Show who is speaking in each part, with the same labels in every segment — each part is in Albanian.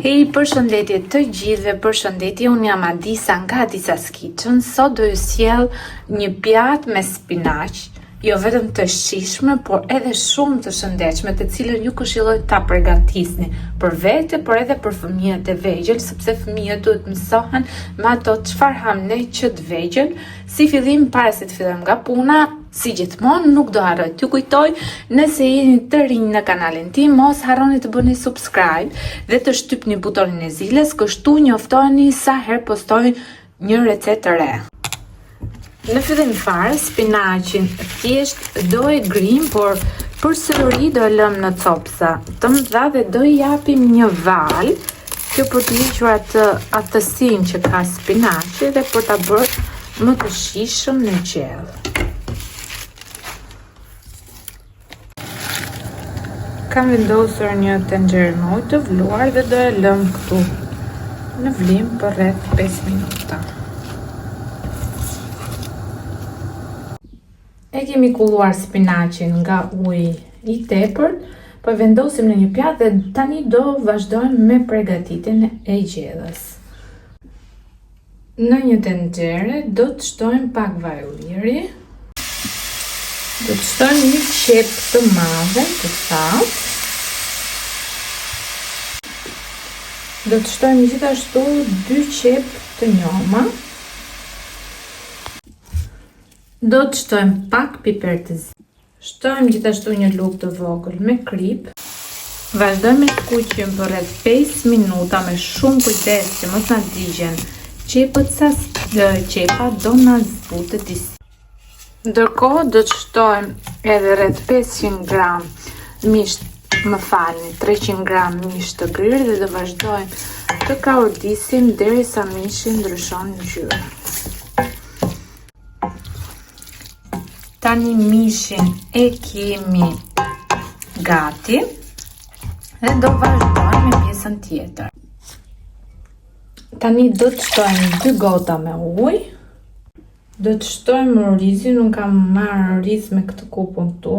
Speaker 1: Hej, përshëndetje të gjithëve, përshëndetje, unë jam Adisa nga Adisa's Kitchen. Sot do ju sjell një pjatë me spinaq, jo vetëm të shijshme, por edhe shumë të shëndetshme, të cilën ju këshilloj ta përgatisni për vete, por edhe për fëmijët e vegjël, sepse fëmijët duhet mësohen me ato çfarë ham ne që të vegjël. Si fillim, para se të fillojmë nga puna, si gjithmonë, nuk do harroj t'ju kujtoj, nëse jeni të rinj në kanalin tim, mos harroni të bëni subscribe dhe të shtypni butonin e zilës, kështu njoftoheni sa herë postoj një recetë të re. Në fillim fare, spinaqin thjesht do e grim, por përsëri do e lëm në copsa të mëdha dhe do i japim një val, kjo për të hiqur aftësinë që ka spinaqi dhe për ta bërë më të shijshëm në gjellë. Kam vendosur një tenxhere me ujë të vluar dhe do e lëm këtu në vlim për rreth 5 minuta. E kemi kulluar spinaqin nga uji i tepërt, po e vendosim në një pjatë dhe tani do vazhdojmë me përgatitjen e gjellës. Në një tenxhere do të shtojmë pak vaj ulliri. Do të shtojmë një qep të madhe të thatë. Do të shtojmë gjithashtu 2 qep të njoma. Do të shtojmë pak piper të zi. Shtojmë gjithashtu një lugë të vogël me krip. Vazhdojmë të kuqim për rreth 5 minuta me shumë kujdes që mos na digjen qepët, sa qepa do na zbutet disi. Ndërkohë do të shtojmë edhe rreth 500 gram mish, 300 gram mish të grirë dhe do vazhdojmë të kaurdisim derisa mishi ndryshon ngjyrë. Tani mishin e kemi gati dhe do vazhdojmë me pjesën tjetër. Tani do të shtojmë 2 gota me ujë. Do të shtojmë orizin, unë kam marrë oriz me këtë kupën këtu,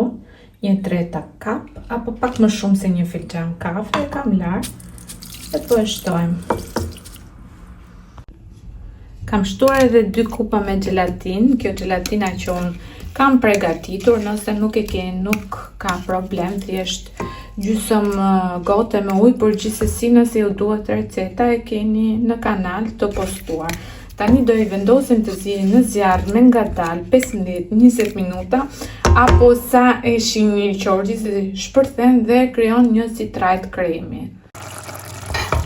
Speaker 1: 1/3 kap, apo pak më shumë se 1 filxhan kafe, e kam larë, dhe po e shtojmë. Kam shtuar edhe 2 kupa me gelatin, kjo gelatina që unë kam përgatitur, nëse nuk e keni nuk ka problem, thjesht gjysëm gote me ujë, por gjithsesi nëse ju duhet receta e keni në kanal të postuar. Tani do i vendosim të ziejë në zjarr me ngadalë 15-20 minuta, apo sa e shihni që orizi shpërthen dhe krijon një si trajt kremi.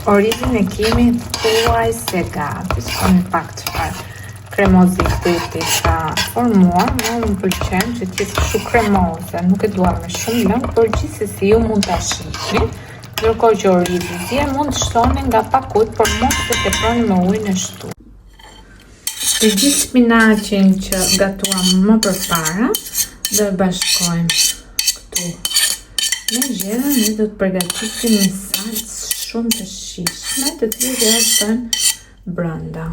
Speaker 1: Orizin e kemi thuaj se gati, shkoni pak çfarë kremozitet ka formuar, më pëlqen që të jetë kështu kremoze, nuk e dua me shumë lëng, por gjithsesi ju mund ta shihni. Ndërkohë që orizi zje, mund të shtoni nga pak ujë, por mos të teproni me ujin e shtuar. Të gjithë spinaqin që gatuam më përpara, do e bashkojmë këtu me gjellën dhe do të përgatisim një salcë shumë të shijshme, të cilën do e shtojmë brenda.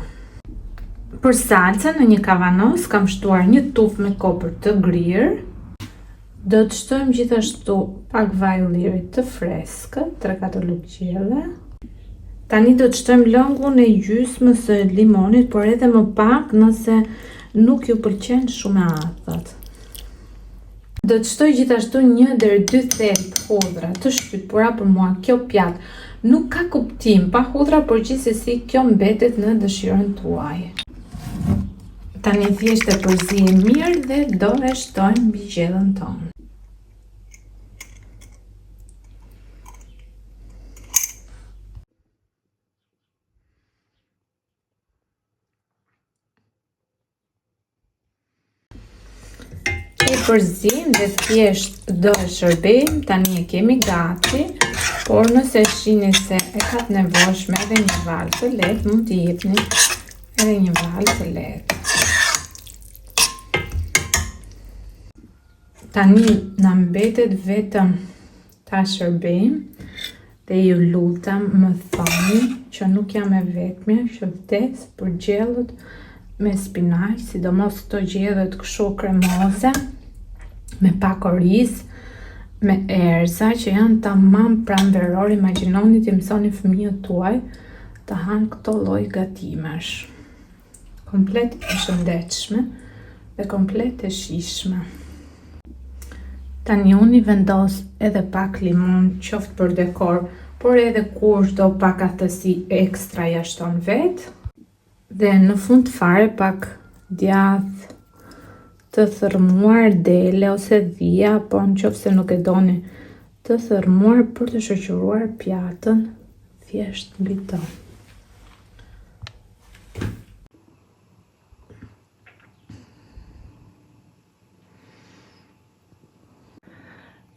Speaker 1: Për salcën në një kavanos kam shtuar një tufë me kopër të grirë. Do të shtojmë gjithashtu pak vaj ulliri të freskët, 3-4 lugë gjelle. Tani do të shtojmë lëngun e gjysmës së limonit, por edhe më pak nëse nuk ju pëlqen shumë e atët. Do të shtoj gjithashtu 1 deri 2 thelb hudhra të shtypura, për mua kjo pjatë nuk ka kuptim pa hudhra, por gjithsesi kjo mbetet në dëshirën tuaj. Tani thjesht e përzijem mirë dhe do e shtojmë mbi gjellën tonë. E përzim dhe thjesht do e shërbejmë, tani e kemi gati, por nëse shihni se e ka të nevojshme edhe një val të lehtë, mund t'i jepni edhe një val të lehtë. Tani na mbetet vetëm ta shërbejmë dhe ju lutem më thoni që nuk jam e vetmja që vdes për gjellët me spinaq, sidomos këto gjellët kështu kremoze, me pak oriz, me erza që janë tamam pranveror. Imagjinoni të mësoni fëmijët tuaj të hanë këto lloj gatimesh. Komplet e shëndetshme dhe komplet e shijshme. Tani unë i vendos edhe pak limon, qoftë për dekor, por edhe kur do pak ahtësi ekstra ja shton vet. Dhe në fund fare pak djath të thërmuar dele ose dhia, po nëse nuk e doni të thërmuar për të shoqëruar pjatën thjesht mbi to.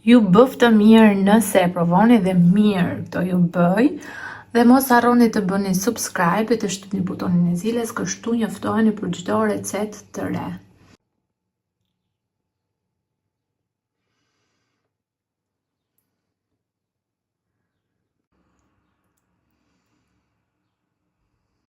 Speaker 1: Ju bëf të mirë nëse e provoni dhe mirë do ju bëj. Dhe mos harroni të bëni subscribe e të shtypni butonin e zilës, kështu njoftoheni për çdo recetë të re.